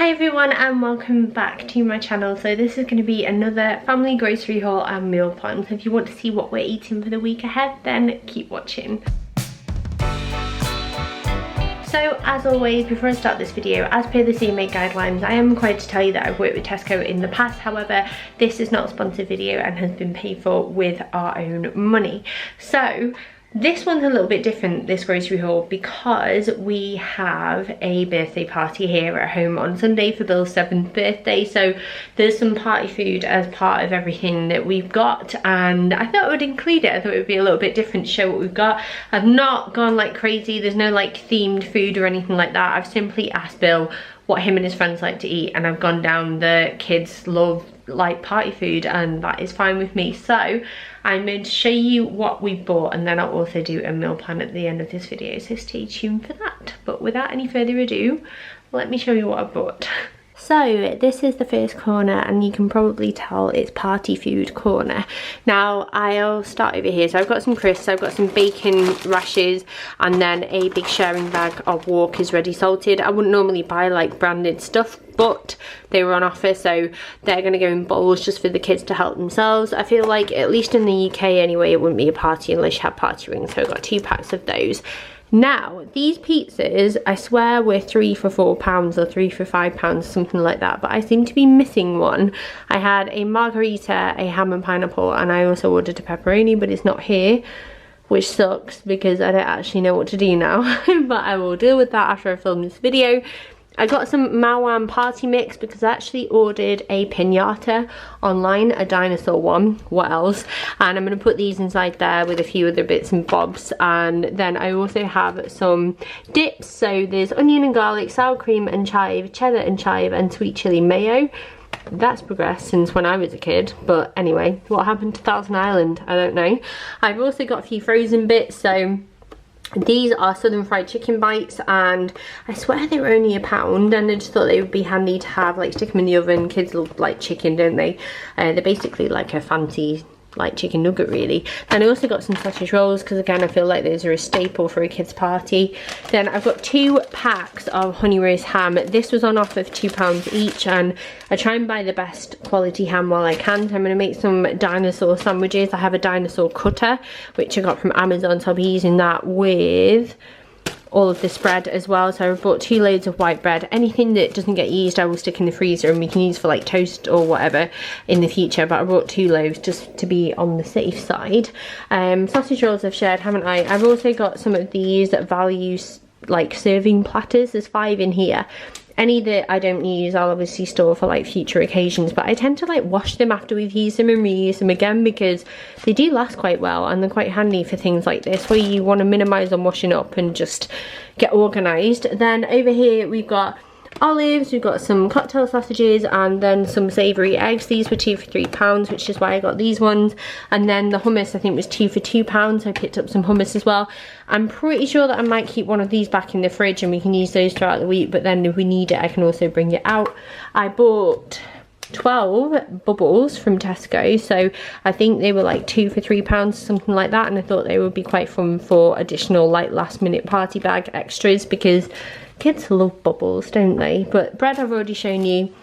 Hi everyone and welcome back to my channel. So this is going to be another family grocery haul and meal plan. So if you want to see what we're eating for the week ahead, then keep watching. So as always, before I start this video, as per the CMA guidelines, I am required to tell you that I've worked with Tesco in the past. However, this is not a sponsored video and has been paid for with our own money. So this one's a little bit different, this grocery haul, because we have a birthday party here at home on Sunday for Bill's 7th birthday. So there's some party food as part of everything that we've got, and I thought I would include it. I thought it would be a little bit different to show what we've got. I've not gone like crazy. There's no like themed food or anything like that. I've simply asked Bill what him and his friends like to eat, and I've gone down the kids love like party food, and that is fine with me. So I'm going to show you what we've bought, and then I'll also do a meal plan at the end of this video, so stay tuned for that. But without any further ado, let me show you what I've bought. So this is the first corner, and you can probably tell it's party food corner. Now I'll start over here. So I've got some crisps, I've got some bacon rashers, and then a big sharing bag of Walker's ready salted. I wouldn't normally buy like branded stuff, but they were on offer, so they're going to go in bowls just for the kids to help themselves. I feel like, at least in the UK anyway, it wouldn't be a party unless you had party rings, so I've got 2 packs of those. Now, these pizzas, I swear were 3 for £4 or 3 for £5, something like that, but I seem to be missing one. I had a margarita, a ham and pineapple, and I also ordered a pepperoni, but it's not here, which sucks because I don't actually know what to do now, but I will deal with that after I film this video. I got some Mawam party mix because I actually ordered a piñata online, a dinosaur one, what else, and I'm going to put these inside there with a few other bits and bobs. And then I also have some dips, so there's onion and garlic, sour cream and chive, cheddar and chive, and sweet chili mayo. That's progressed since when I was a kid, but anyway, what happened to Thousand Island? I don't know. I've also got a few frozen bits, so these are southern fried chicken bites, and I swear they were only £1, and I just thought they would be handy to have, like stick them in the oven. Kids love like chicken, don't they? They're basically like a fancy like chicken nugget really. And I also got some sausage rolls because again I feel like those are a staple for a kids party. Then I've got 2 packs of honey roast ham. This was on offer for £2 each, and I try and buy the best quality ham while I can. So I'm going to make some dinosaur sandwiches. I have a dinosaur cutter which I got from Amazon, so I'll be using that with all of this bread as well. So I bought 2 loads of white bread. Anything that doesn't get used I will stick in the freezer, and we can use for like toast or whatever in the future, but I bought 2 loaves just to be on the safe side. Sausage rolls I've shared, haven't I? I've also got some of these value like serving platters. There's 5 in here. Any that I don't use I'll obviously store for like future occasions, but I tend to like wash them after we've used them and reuse them again because they do last quite well, and they're quite handy for things like this where you want to minimise on washing up and just get organised. Then over here we've got olives, we've got some cocktail sausages, and then some savoury eggs. These were 2 for £3, which is why I got these ones. And then the hummus I think was 2 for £2, so I picked up some hummus as well. I'm pretty sure that I might keep one of these back in the fridge and we can use those throughout the week, but then if we need it I can also bring it out. I bought 12 bubbles from Tesco, so I think they were like 2 for £3, something like that, and I thought they would be quite fun for additional like last minute party bag extras because kids love bubbles, don't they? But bread I've already shown you.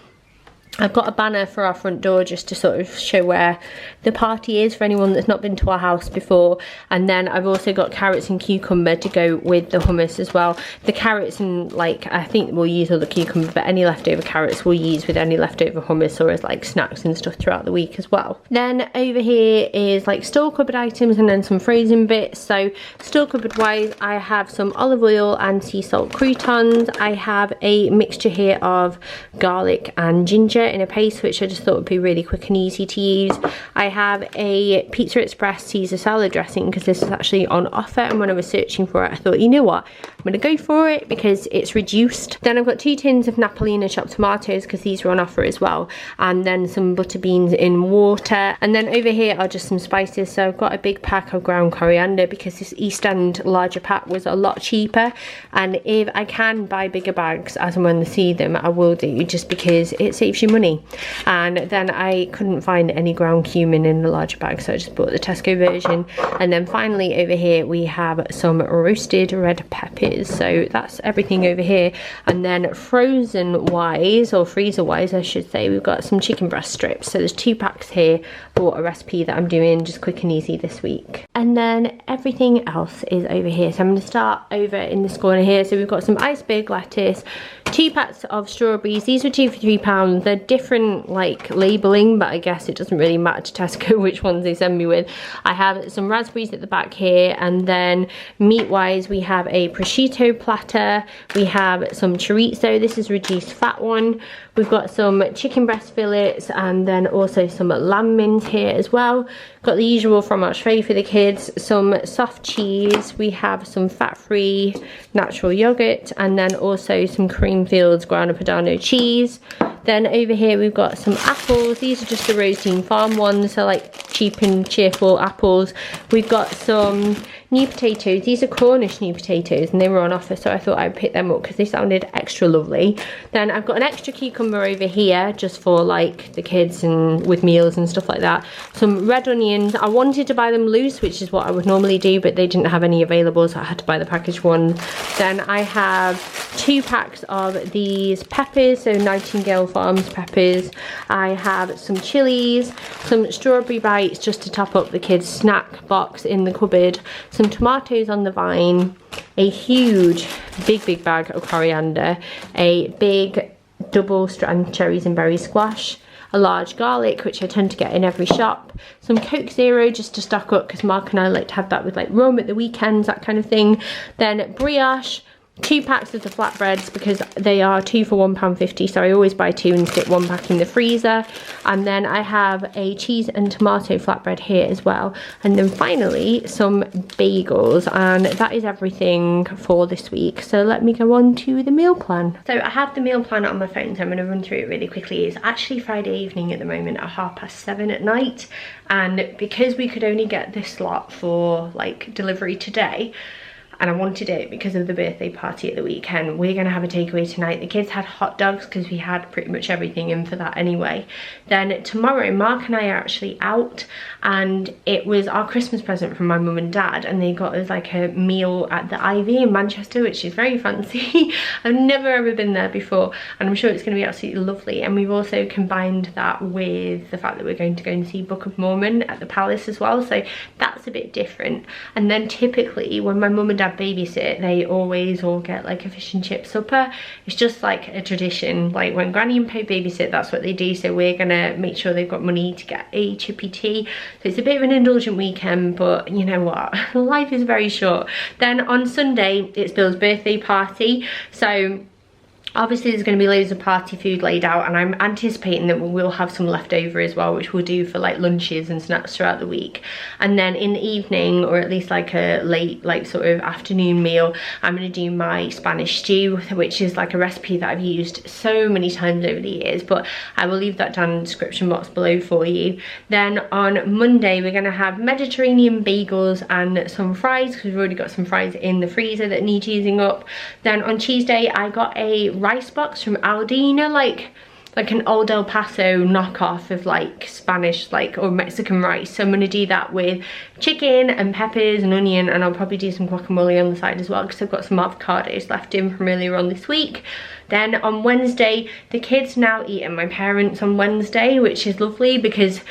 I've got a banner for our front door just to sort of show where the party is for anyone that's not been to our house before. And then I've also got carrots and cucumber to go with the hummus as well. The carrots and like, I think we'll use all the cucumber, but any leftover carrots we'll use with any leftover hummus or as like snacks and stuff throughout the week as well. Then over here is like store cupboard items and then some frozen bits. So store cupboard wise, I have some olive oil and sea salt croutons. I have a mixture here of garlic and ginger in a paste, which I just thought would be really quick and easy to use. I have a Pizza Express Caesar salad dressing because this is actually on offer, and when I was searching for it I thought, you know what, I'm going to go for it because it's reduced. Then I've got 2 tins of Napolina chopped tomatoes because these were on offer as well, and then some butter beans in water. And then over here are just some spices. So I've got a big pack of ground coriander because this East End larger pack was a lot cheaper, and if I can buy bigger bags as and when I see them I will do, just because it saves you money. And then I couldn't find any ground cumin in the larger bag, so I just bought the Tesco version. And then finally over here we have some roasted red peppers. So that's everything over here. And then frozen wise, or freezer wise I should say, we've got some chicken breast strips. So there's 2 packs here for a recipe that I'm doing just quick and easy this week. And then everything else is over here. So I'm going to start over in this corner here. So we've got some iceberg lettuce, 2 packs of strawberries. These were 2 for £3. They're different like labelling, but I guess it doesn't really matter to Tesco which ones they send me with. I have some raspberries at the back here, and then meat wise we have a prosciutto platter, we have some chorizo, this is reduced fat one, we've got some chicken breast fillets, and then also some lamb mince here as well. Got the usual fromage frais for the kids, some soft cheese, we have some fat-free natural yogurt, and then also some Creamfields Grana Padano cheese. Then over here we've got some apples. These are just the Rosedean Farm ones, so like cheap and cheerful apples. We've got some new potatoes. These are Cornish new potatoes and they were on offer, so I thought I'd pick them up because they sounded extra lovely. Then I've got an extra cucumber over here just for like the kids and with meals and stuff like that. Some red onions. I wanted to buy them loose, which is what I would normally do, but they didn't have any available, so I had to buy the packaged ones. Then I have 2 packs of these peppers, so Nightingale Farms peppers. I have some chilies, some strawberry bites just to top up the kids' snack box in the cupboard, some tomatoes on the vine, a huge big bag of coriander, a big double strand cherries and berry squash, a large garlic, which I tend to get in every shop, some Coke Zero just to stock up because Mark and I like to have that with like rum at the weekends, that kind of thing. Then brioche, 2 packs of the flatbreads because they are 2 for £1.50, so I always buy 2 and stick 1 pack in the freezer. And then I have a cheese and tomato flatbread here as well. And then finally some bagels, and that is everything for this week. So let me go on to the meal plan. So I have the meal plan on my phone, so I'm going to run through it really quickly. It's actually Friday evening at the moment at 7:30 at night, and because we could only get this slot for like delivery today, and I wanted it because of the birthday party at the weekend, we're going to have a takeaway tonight. The kids had hot dogs because we had pretty much everything in for that anyway. Then tomorrow Mark and I are actually out, and it was our Christmas present from my mum and dad, and they got us like a meal at the Ivy in Manchester, which is very fancy. I've never ever been there before, and I'm sure it's going to be absolutely lovely. And we've also combined that with the fact that we're going to go and see Book of Mormon at the Palace as well, so that's a bit different. And then typically when my mum and dad babysit, they always all get like a fish and chip supper. It's just like a tradition, like when Granny and Poe babysit, that's what they do. So we're gonna make sure they've got money to get a chippy tea. So it's a bit of an indulgent weekend, but you know what, life is very short. Then on Sunday it's Bill's birthday party, so obviously there's going to be loads of party food laid out, and I'm anticipating that we will have some leftover as well, which we'll do for like lunches and snacks throughout the week. And then in the evening, or at least like a late like sort of afternoon meal, I'm going to do my Spanish stew, which is like a recipe that I've used so many times over the years, but I will leave that down in the description box below for you. Then on Monday we're going to have Mediterranean bagels and some fries, because we've already got some fries in the freezer that need using up. Then on Tuesday I got a rice box from Aldi, you know, like an old El Paso knockoff of like Spanish like or Mexican rice. So I'm gonna do that with chicken and peppers and onion, and I'll probably do some guacamole on the side as well because I've got some avocados left in from earlier on this week. Then on Wednesday, the kids now eat at my parents' on Wednesday, which is lovely because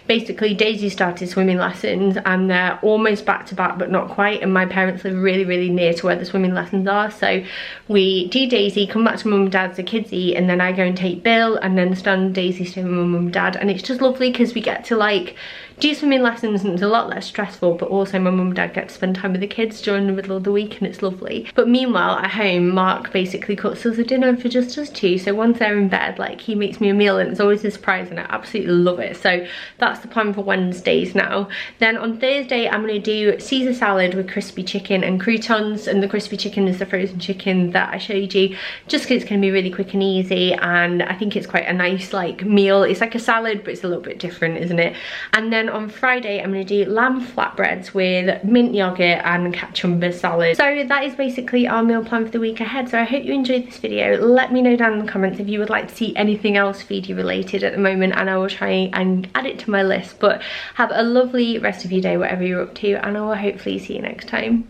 basically Daisy started swimming lessons and they're almost back to back but not quite, and my parents live really near to where the swimming lessons are. So we do Daisy, come back to mum and dad's, the kids eat, and then I go and take Bill, and then Stan and Daisy stay with mum and dad, and it's just lovely because we get to like do swimming lessons and it's a lot less stressful, but also my mum and dad get to spend time with the kids during the middle of the week and it's lovely. But meanwhile at home, Mark basically cooks us a dinner for just us two, so once they're in bed, like he makes me a meal and it's always a surprise and I absolutely love it. So that's the plan for Wednesdays now. Then on Thursday I'm going to do Caesar salad with crispy chicken and croutons, and the crispy chicken is the frozen chicken that I showed you, just because it's going to be really quick and easy, and I think it's quite a nice like meal. It's like a salad but it's a little bit different, isn't it? And then on Friday I'm going to do lamb flatbreads with mint yogurt and kachumber salad. So that is basically our meal plan for the week ahead. So I hope you enjoyed this video. let me know down in the comments if you would like to see anything else Fiji related at the moment, and I will try and add it to my list. But have a lovely rest of your day, whatever you're up to, and I will hopefully see you next time.